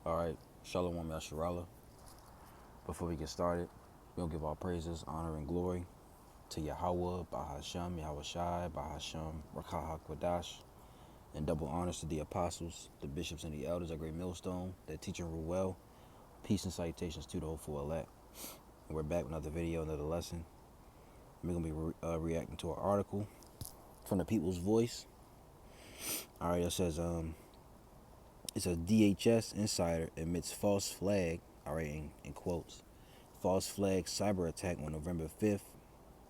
All right, Shalom Yasharala. Before we get started, we'll give all praises, honor, and glory to Yahweh, Bahasham, Yahweh Shai, Bahasham, Rakah Kwadash, and double honors to the apostles, the bishops, and the elders at Great Millstone that teach and rule well. Peace and salutations to the hopeful elect. And we're back with another video, another lesson. We're going to be reacting to an article from the People's Voice. All right, it says DHS insider admits false flag, all right, in quotes, false flag cyber attack on November 5th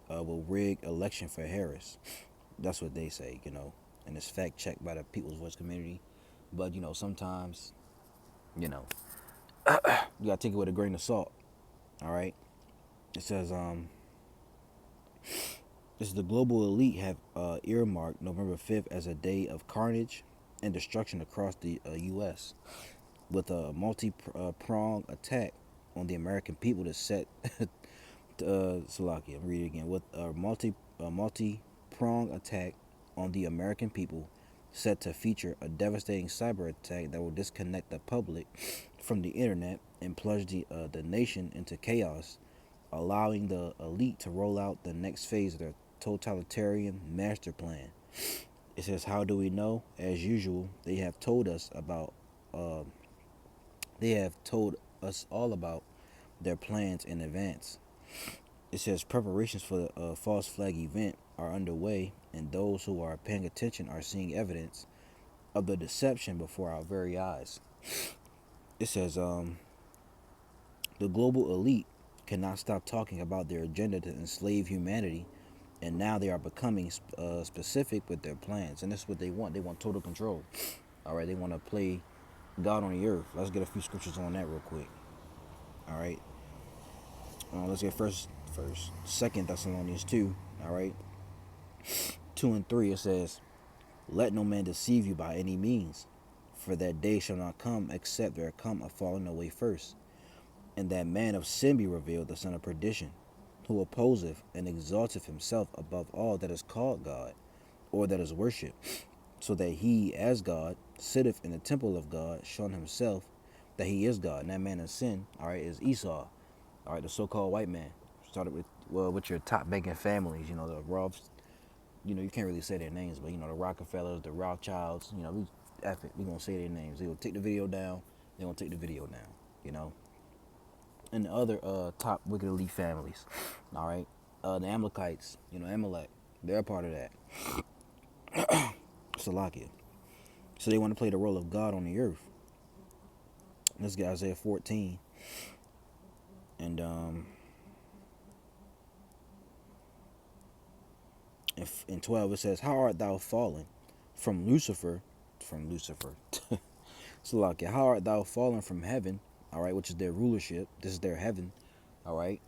will rig election for Harris. That's what they say, and it's fact checked by the People's Voice community. But, sometimes, you know, you got to take it with a grain of salt, all right? It says, this is the global elite have earmarked November 5th as a day of carnage and destruction across the U.S. with a multi-pronged attack on the American people to set Salakia, I'm reading again. With a multi-pronged attack on the American people, set to feature a devastating cyber attack that will disconnect the public from the internet and plunge the nation into chaos, allowing the elite to roll out the next phase of their totalitarian master plan. It says, "How do we know? As usual, they have told us about. They have told us all about their plans in advance." It says preparations for the false flag event are underway, and those who are paying attention are seeing evidence of the deception before our very eyes. It says the global elite cannot stop talking about their agenda to enslave humanity, and now they are becoming specific with their plans. And this is what they want. They want total control. All right, they want to play God on the earth. Let's get a few scriptures on that real quick. All right, let's get first 2 Thessalonians 2. All right, 2 and 3. It says, "Let no man deceive you by any means, for that day shall not come except there come a falling away first, and that man of sin be revealed, the son of perdition, who opposeth and exalteth himself above all that is called God, or that is worshipped, so that he, as God, sitteth in the temple of God, showing himself that he is God." And that man of sin, all right, is Esau, all right, the so-called white man. Started with your top banking families, the Roths, you can't really say their names, but the Rockefellers, the Rothschilds, we gonna say their names. They will take the video down. They gonna take the video down, and the other top wicked elite families, all right. The Amalekites, Amalek, they're a part of that. Salakia. So they want to play the role of God on the earth. Let's get Isaiah 14, and in 12 it says, "How art thou fallen from Lucifer?" Salakia. "How art thou fallen from heaven?" All right, which is their rulership. This is their heaven. All right.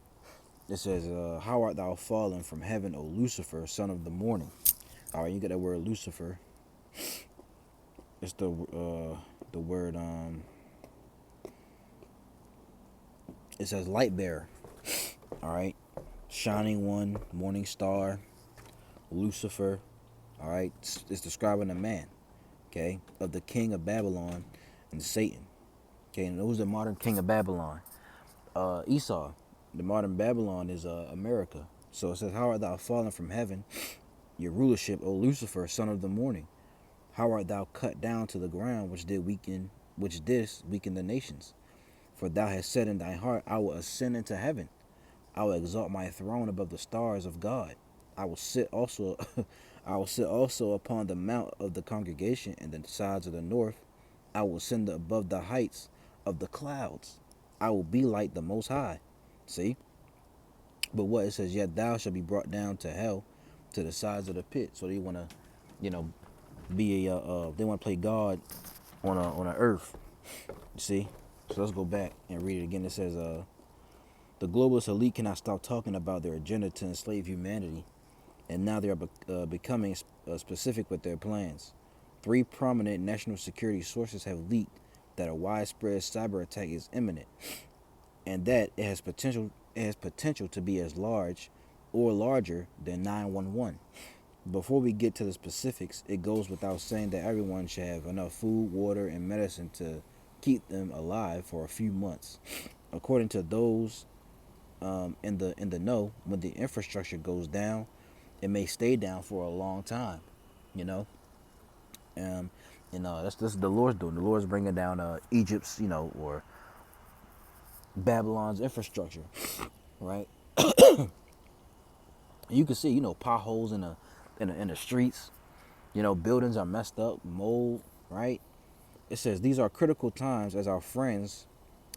It says, "How art thou fallen from heaven, O Lucifer, son of the morning?" All right, you get that word Lucifer. It's the word it says light bearer. All right, shining one, morning star, Lucifer. All right, it's describing a man, okay, of the king of Babylon and Satan. Okay, and who's the modern king of Babylon? Esau. The modern Babylon is America. So it says, "How art thou fallen from heaven, your rulership, O Lucifer, son of the morning? How art thou cut down to the ground, which didst weaken the nations? For thou hast said in thy heart, I will ascend into heaven. I will exalt my throne above the stars of God. I will sit also I will sit also upon the mount of the congregation in the sides of the north. I will ascend above the heights of the clouds. I will be like the Most High." See? But what it says, "Yet thou shalt be brought down to hell, to the sides of the pit." So they want to, be they want to play God on a earth. You see? So let's go back and read it again. It says, "The globalist elite cannot stop talking about their agenda to enslave humanity, and now they are becoming specific with their plans. 3 prominent national security sources have leaked that a widespread cyber attack is imminent, and that it has potential to be as large or larger than 911. Before we get to the specifics, it goes without saying that everyone should have enough food, water, and medicine to keep them alive for a few months. According to those in the know, when the infrastructure goes down, it may stay down for a long time. You know, um, that's the Lord's doing. The Lord's bringing down Egypt's, or Babylon's infrastructure, right? You can see, potholes in the streets. Buildings are messed up, mold, right? It says these are critical times as our friends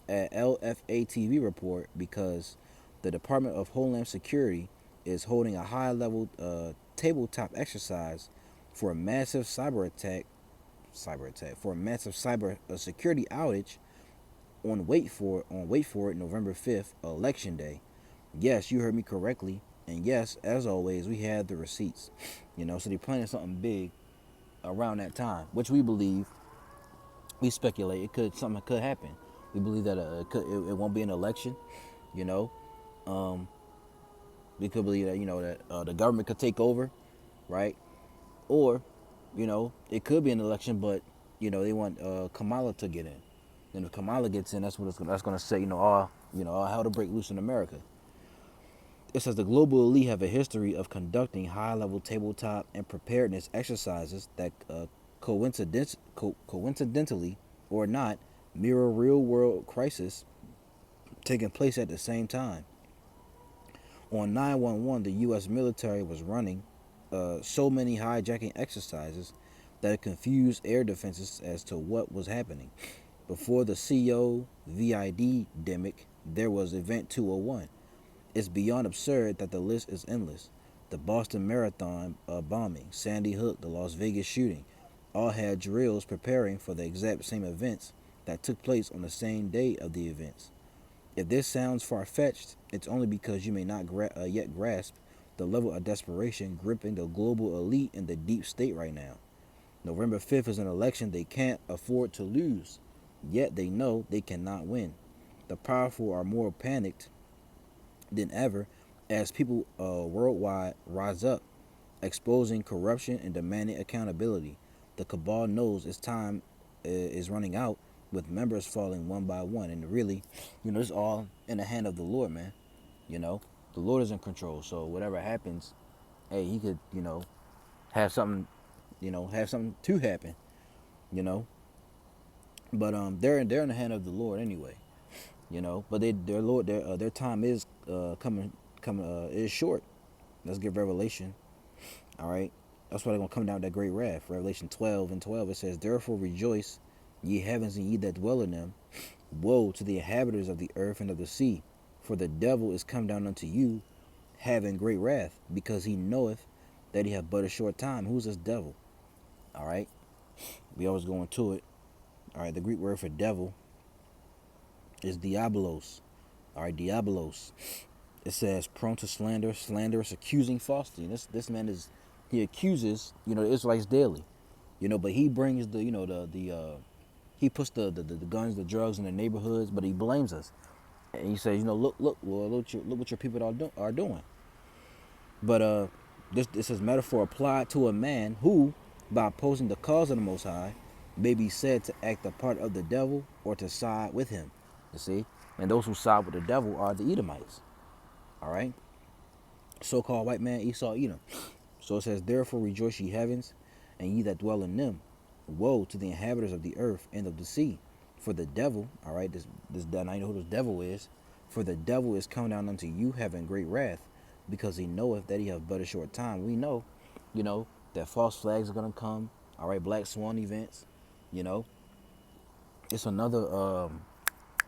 at LFA-TV report, because the Department of Homeland Security is holding a high-level tabletop exercise for a massive for a massive cyber security outage wait for it November 5th, election day. Yes, you heard me correctly. And yes, as always, we have the receipts. So they're planning something big around that time, which we believe, we speculate something could happen. We believe that it won't be an election. You know, um, we could believe that the government could take over, right? Or, it could be an election, but they want Kamala to get in. And if Kamala gets in, that's going to say all hell to break loose in America. It says the global elite have a history of conducting high-level tabletop and preparedness exercises that coincidentally or not mirror real-world crises taking place at the same time. On 9/11, the U.S. military was running so many hijacking exercises that it confused air defenses as to what was happening. Before the COVID demic, there was Event 201. It's beyond absurd that the list is endless. The Boston Marathon bombing, Sandy Hook, the Las Vegas shooting, all had drills preparing for the exact same events that took place on the same day of the events. If this sounds far-fetched, it's only because you may not yet grasp the level of desperation gripping the global elite and the deep state right now. November 5th is an election they can't afford to lose, yet they know they cannot win. The powerful are more panicked than ever as people worldwide rise up, exposing corruption and demanding accountability. The cabal knows its time is running out, with members falling one by one. And really, it's all in the hand of the Lord, man. The Lord is in control. So whatever happens, hey, he could, have something, have something to happen, you know. But they're in the hand of the Lord anyway, But their time is coming is short. Let's get Revelation. All right, that's why they're gonna come down with that great wrath. Revelation 12:12. It says, "Therefore rejoice, ye heavens, and ye that dwell in them. Woe to the inhabitants of the earth and of the sea, for the devil is come down unto you, having great wrath, because he knoweth that he hath but a short time." Who's this devil? All right, we always go into it. All right, the Greek word for devil is diabolos. All right, diabolos. It says prone to slander, slanderous, accusing falsely. And this man he accuses the Israelites daily, but he brings he puts the guns, the drugs in the neighborhoods, but he blames us, and he says, look, Lord, look what your people are doing. But this is metaphor applied to a man who, by opposing the cause of the Most High, may be said to act the part of the devil or to side with him. You see, and those who side with the devil are the Edomites. All right, so-called white man Esau, Edom. So it says, "Therefore rejoice, ye heavens, and ye that dwell in them. Woe to the inhabitants of the earth and of the sea, for the devil." All right, this now you know who this devil is. "For the devil is come down unto you, having great wrath, because he knoweth that he hath but a short time." We know, that false flags are gonna come. All right, black swan events. It's another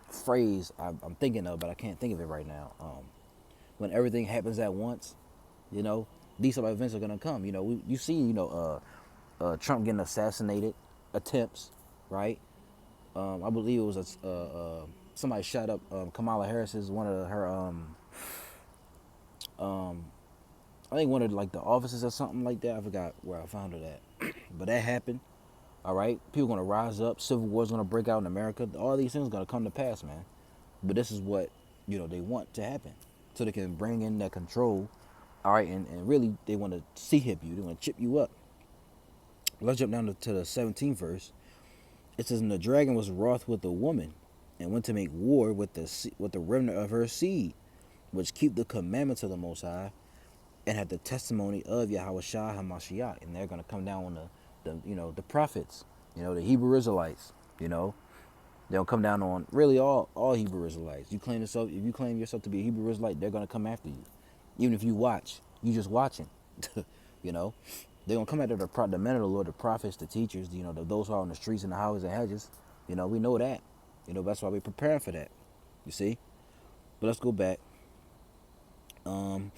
phrase I'm thinking of, but I can't think of it right now. When everything happens at once, these type of events are gonna come. You see, Trump getting assassinated attempts, right? I believe it was somebody shot up Kamala Harris's one of her I think one of the offices or something like that. I forgot where I found it at, but that happened. All right, people gonna rise up. Civil war's gonna break out in America. All these things are gonna come to pass, man. But this is what they want to happen, so they can bring in that control. All right, and really they want to hip you. They want to chip you up. Let's jump down to the 17th verse. It says, and the dragon was wroth with the woman, and went to make war with the remnant of her seed, which keep the commandments of the Most High, and have the testimony of Yahweh Shah Hamashiach. And they're gonna come down on the prophets, the Hebrew Israelites. You know, they'll come down on really all Hebrew Israelites. If you claim yourself to be a Hebrew Israelite, they're gonna come after you. Even if you watch, you just watching. you know, they're gonna come after the men of the Lord, the prophets, the teachers. Those who are on the streets and the highways and hedges. We know that. That's why we're preparing for that. You see. But let's go back. Um,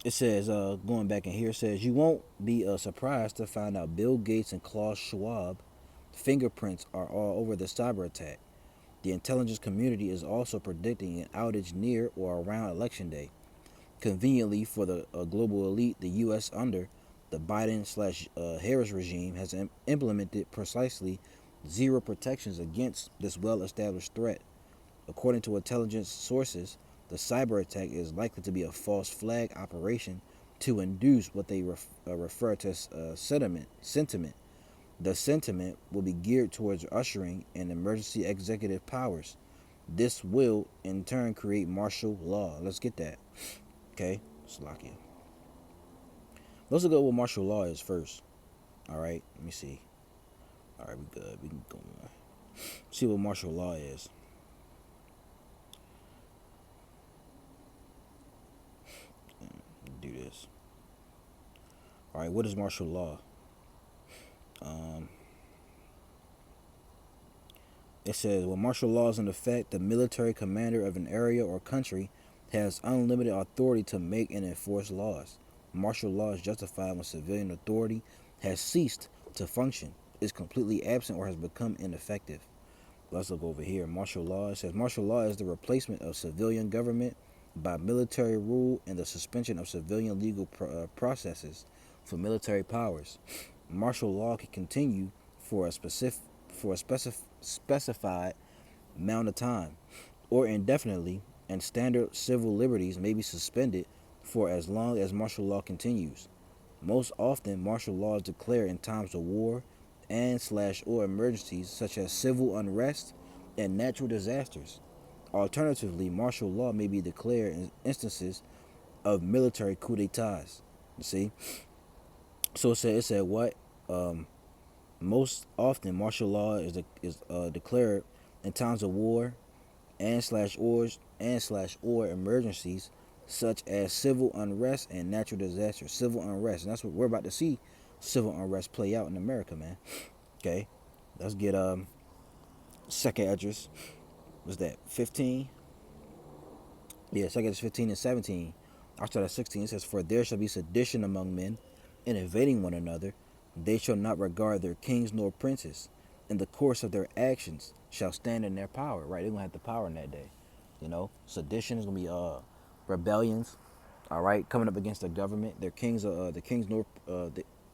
it says, going back in here, it says, you won't be surprised to find out Bill Gates and Klaus Schwab fingerprints are all over the cyber attack. The intelligence community is also predicting an outage near or around Election Day. Conveniently for the global elite, the U.S. under the Biden/Harris regime has implemented precisely zero protections against this well-established threat. According to intelligence sources, the cyber attack is likely to be a false flag operation to induce what they refer to as sentiment. The sentiment will be geared towards ushering in emergency executive powers. This will, in turn, create martial law. Let's get that. Okay? Slovakia. Let's look at what martial law is first. Alright? Let me see. Alright, we good. We can go on. See what martial law is. Do this. Alright, what is martial law? It says, when martial law is in effect, the military commander of an area or country has unlimited authority to make and enforce laws. Martial law is justified when civilian authority has ceased to function, is completely absent, or has become ineffective. Let's look over here. Martial law. It says martial law is the replacement of civilian government by military rule and the suspension of civilian legal processes for military powers. Martial law can continue for a specified amount of time or indefinitely, and standard civil liberties may be suspended for as long as martial law continues. Most often, martial law is declared in times of war and/or emergencies such as civil unrest and natural disasters. Alternatively, martial law may be declared in instances of military coups d'etats. You see? So it said what? Most often, martial law is declared in times of war and/or emergencies such as civil unrest and natural disasters. Civil unrest, and that's what we're about to see. Civil unrest play out in America, man. Okay, let's get second address. What's that? 15. Yeah, second address 15 and 17. I'll start at 16. It says, "For there shall be sedition among men, in invading one another. They shall not regard their kings nor princes. In the course of their actions shall stand in their power." Right, they're gonna have the power in that day. Sedition is gonna be rebellions. All right, coming up against the government. The kings nor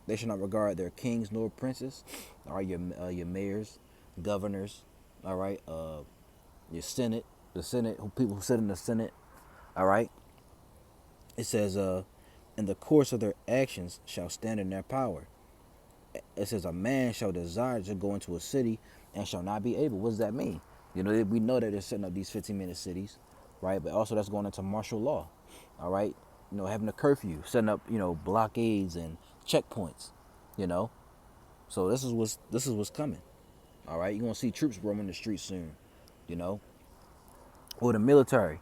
they shall not regard their kings nor princes. All right, your mayors, governors. All right, your senate, people who sit in the senate. All right. It says, in the course of their actions shall stand in their power. It says, a man shall desire to go into a city and shall not be able. What does that mean? We know that they're setting up these 15-minute cities, right? But also that's going into martial law, all right? Having a curfew, setting up, blockades and checkpoints, you know. So this is what's coming, all right? You're gonna see troops roaming the streets soon, you know, or the military,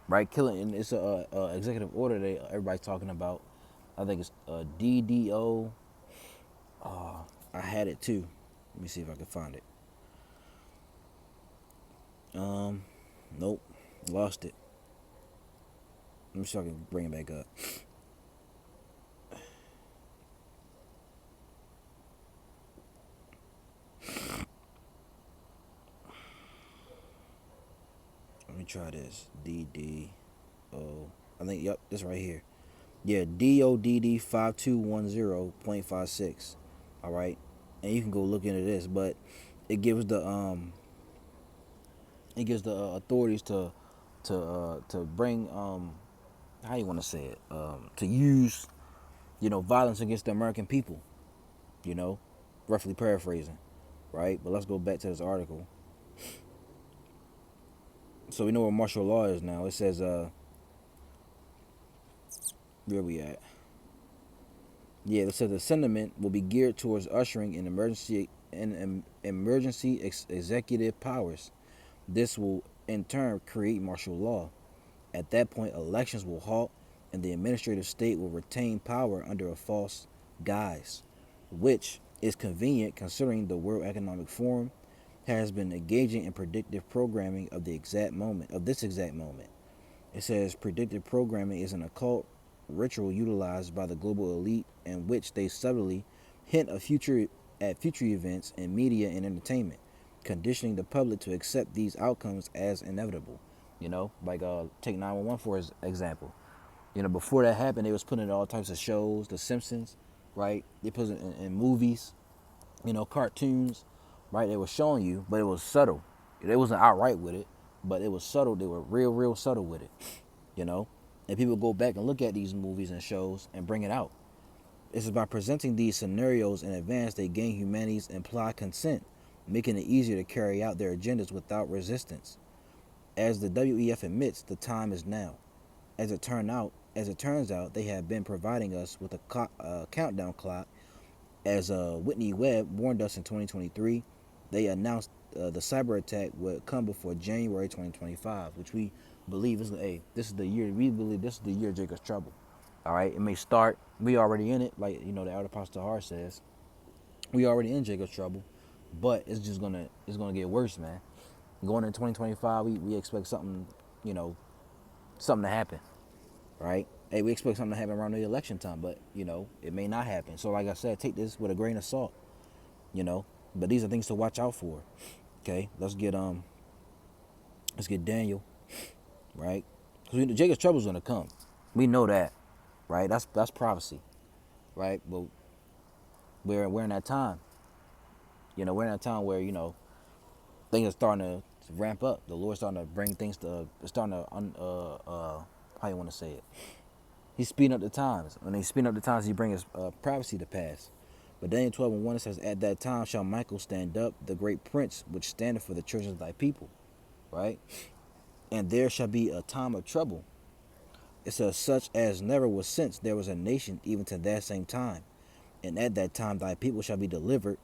right? Killing, and it's a executive order that everybody's talking about. I think it's DDO. I had it too. Let me see if I can find it. Nope, lost it. Let me see if I can bring it back up. Let me try this. DDO. I think, yep, this right here. Yeah, DODD 5210.56. All right, and you can go look into this, but it gives the authorities to bring how you want to say it, to use violence against the American people, you know roughly paraphrasing. right? But let's go back to this article. So we know what martial law is now. It says, where we at? Yeah, it says the sentiment will be geared towards ushering an emergency executive powers. This will in turn create martial law. At that point, elections will halt and the administrative state will retain power under a false guise, which is convenient considering the World Economic Forum has been engaging in predictive programming of this exact moment. It says predictive programming is an occult ritual utilized by the global elite in which they subtly hint at future events in media and entertainment, conditioning the public to accept these outcomes as inevitable. Like take 911 for example. Before that happened, they was putting in all types of shows, The Simpsons, right? They put it in movies, cartoons, right? They were showing you, but it was subtle. They wasn't outright with it, but it was subtle. They were real subtle with it, you know. And people go back and look at these movies and shows and bring it out. It's by presenting these scenarios in advance they gain humanity's implied consent, making it easier to carry out their agendas without resistance. As the WEF admits, the time is now. As it turns out, they have been providing us with a countdown clock. As Whitney Webb warned us in 2023, they announced the cyber attack would come before January 2025, which we believe is this is the year. We believe this is the year of Jacob's trouble. All right, it may start. We already in it, like the Elder Apostle Har says. We already in Jacob's trouble, but it's gonna get worse, man. Going into 2025, we expect something, something to happen, right? Hey, we expect something to happen around the election time, but it may not happen. So, like I said, take this with a grain of salt, you know. But these are things to watch out for. Okay, let's get Daniel, right? Because Jacob's trouble is gonna come. We know that, right? That's prophecy, right? But we're in that time. We're in that time where things are starting to ramp up. The Lord's starting to bring things to, starting to how you want to say it. He's speeding up the times. When he's speeding up the times, he brings prophecy to pass. But Daniel 12:1 it says, "At that time shall Michael stand up, the great prince, which standeth for the church of thy people." Right? "And there shall be a time of trouble. It says, such as never was since there was a nation, even to that same time. And at that time thy people shall be delivered,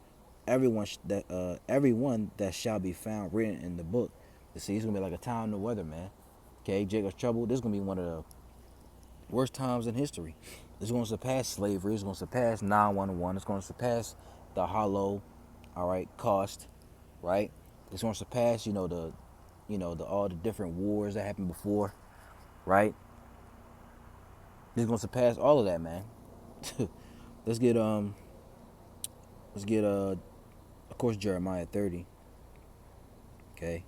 everyone that shall be found written in the book." You see, it's gonna be like a time in the weather, man. Okay, Jacob's trouble. This is gonna be one of the worst times in history. It's going to surpass slavery. It's going to surpass 911. It's going to surpass the hollow, all right, cost, right? It's going to surpass, the all the different wars that happened before, right? It's going to surpass all of that, man. let's get of course Jeremiah 30. Okay,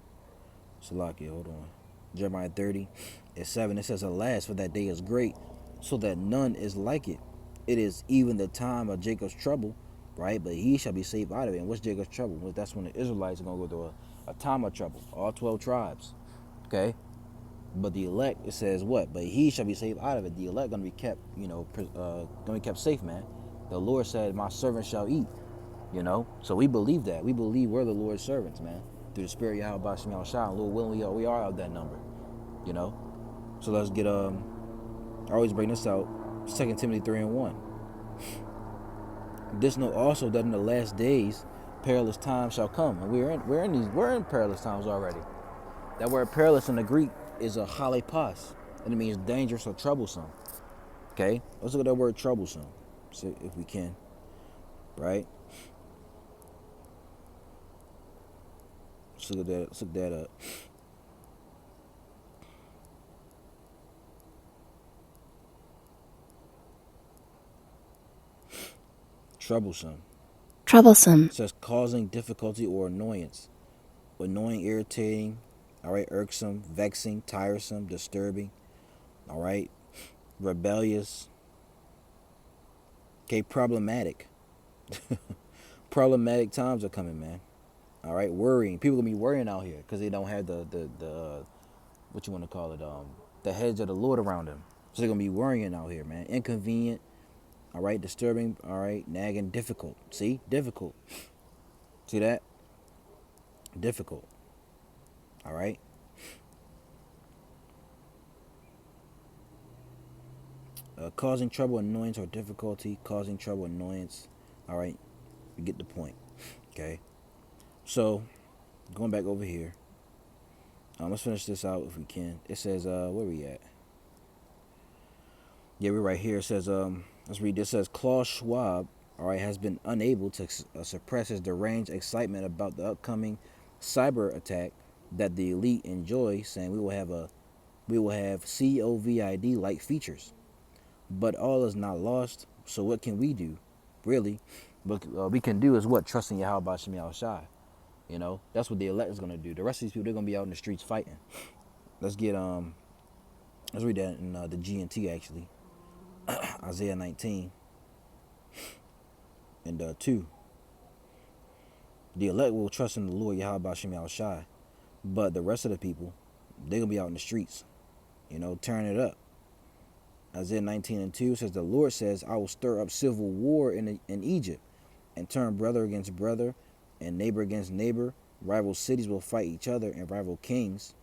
Salakia, hold on. Jeremiah 30:7. It says, "Alas, for that day is great, so that none is like it. It is even the time of Jacob's trouble," right? "But he shall be saved out of it." And what's Jacob's trouble? Well, that's when the Israelites are going to go through a time of trouble. All 12 tribes. Okay? But the elect, it says what? "But he shall be saved out of it." The elect going to be kept, going to be kept safe, man. The Lord said, "My servant shall eat." So we believe that. We believe we're the Lord's servants, man. Through the Spirit of Yahweh Shem Yahushua, Lord willing, we are of that number. So let's get I always bring this out. 2 Timothy 3:1. "This know also that in the last days perilous times shall come." And we're in perilous times already. That word perilous in the Greek is a halepos, and it means dangerous or troublesome. Okay? Let's look at that word troublesome. See if we can. Right? Let's look that up. Troublesome. Troublesome. It says causing difficulty or annoyance. Annoying, irritating, all right, irksome, vexing, tiresome, disturbing, all right, rebellious, okay, problematic. Problematic times are coming, man. All right, worrying. People gonna be worrying out here because they don't have the what you want to call it, the hedge of the Lord around them. So they're gonna be worrying out here, man. Inconvenient, all right, disturbing, all right, nagging, difficult. See, difficult. See that? difficult. All right. Causing trouble, annoyance, or difficulty. Causing trouble, annoyance. All right. You get the point. Okay. So going back over here. Let's finish this out if we can. It says, where we at? Yeah, we're right here. It says, let's read this. It says, Klaus Schwab, all right, has been unable to suppress his deranged excitement about the upcoming cyber attack that the elite enjoy, saying we will have COVID like features. But all is not lost. So what can we do? Really, what we can do is what? Trusting Yahweh Shem Shai. You know, that's what the elect is gonna do. The rest of these people, they're gonna be out in the streets fighting. Let's get let's read that in the G&T actually. Isaiah 19 and 2. The elect will trust in the Lord Yahweh Shem Shai, but the rest of the people, they're gonna be out in the streets, you know, tearing it up. Isaiah 19:2 says, the Lord says, I will stir up civil war in Egypt and turn brother against brother and neighbor against neighbor. Rival cities will fight each other and rival kings,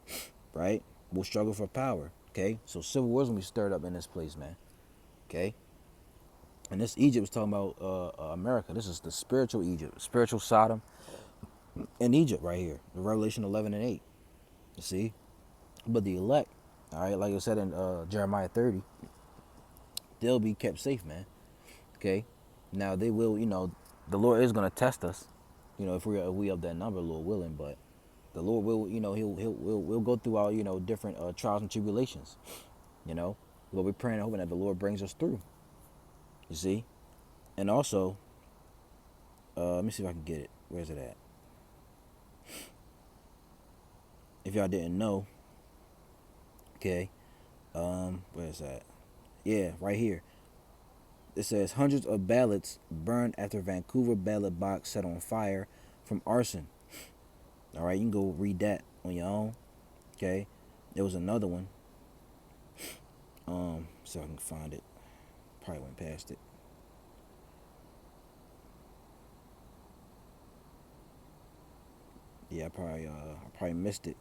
right, will struggle for power. Okay, so civil war is gonna be stirred up in this place, man. Okay, and this Egypt was talking about America. This is the spiritual Egypt, spiritual Sodom in Egypt right here. The Revelation 11 and 8. You see, but the elect, all right, like I said in Jeremiah 30, they'll be kept safe, man. Okay, now they will, you know, the Lord is gonna test us, you know, if we up that number, Lord willing. But the Lord will, you know, we'll go through our, you know, different trials and tribulations. You know, but we're praying and hoping that the Lord brings us through. You see, and also, let me see if I can get it. Where's it at? If y'all didn't know, okay, where's that? Yeah, right here. It says hundreds of ballots burned after Vancouver ballot box set on fire from arson. All right, you can go read that on your own. Okay, there was another one. So I can find it. Probably went past it. Yeah, I probably missed it.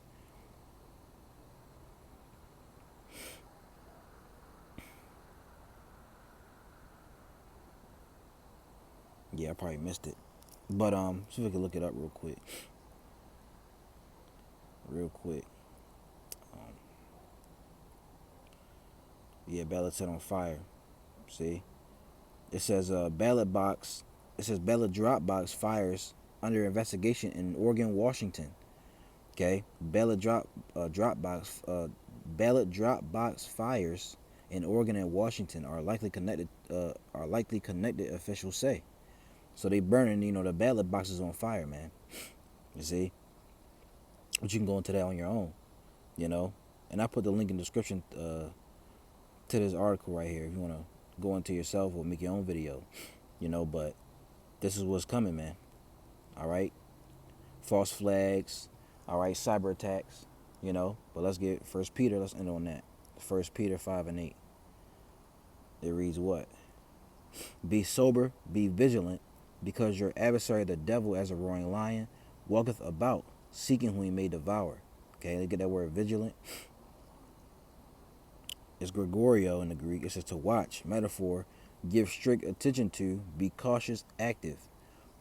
Yeah, I probably missed it. But see if we can look it up real quick. Real quick. Um, yeah, ballot set on fire. See, it says ballot box. It says ballot drop box fires under investigation in Oregon, Washington. Okay, ballot drop box fires in Oregon and Washington are likely connected. Officials say. So they burning, you know, the ballot boxes on fire, man. You see, but you can go into that on your own, you know. And I put the link in the description to this article right here if you want to go into yourself or make your own video, you know. But this is what's coming, man. All right, false flags. All right, cyber attacks, you know. But let's get First Peter. Let's end on that. First Peter 5 and 8. It reads what? Be sober, be vigilant, because your adversary, the devil, as a roaring lion, walketh about, seeking whom he may devour. Okay, let's get that word vigilant. It's Gregorio in the Greek. It says to watch. Metaphor, give strict attention to, be cautious, active.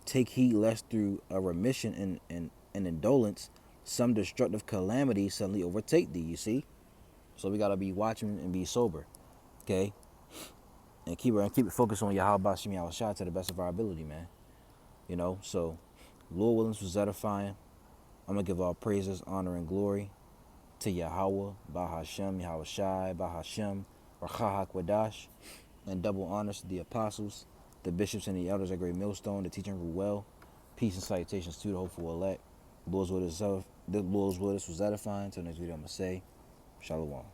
Take heed lest through a remission and indolence, some destructive calamity suddenly overtake thee, you see? So we got to be watching and be sober. Okay? And keep it focused on Yahweh Shem Yahushua to the best of our ability, man. You know, so Lord willing, was edifying. I'm gonna give all praises, honor, and glory to Yahweh, Bahashem, Yahushai, Bahashem, Racha HaKwadash, and double honors to the apostles, the bishops, and the elders at Great Millstone, the teaching rule well. Peace and salutations to the hopeful elect. The Lord's word was edifying. Till next video, I'm gonna say, Shalom.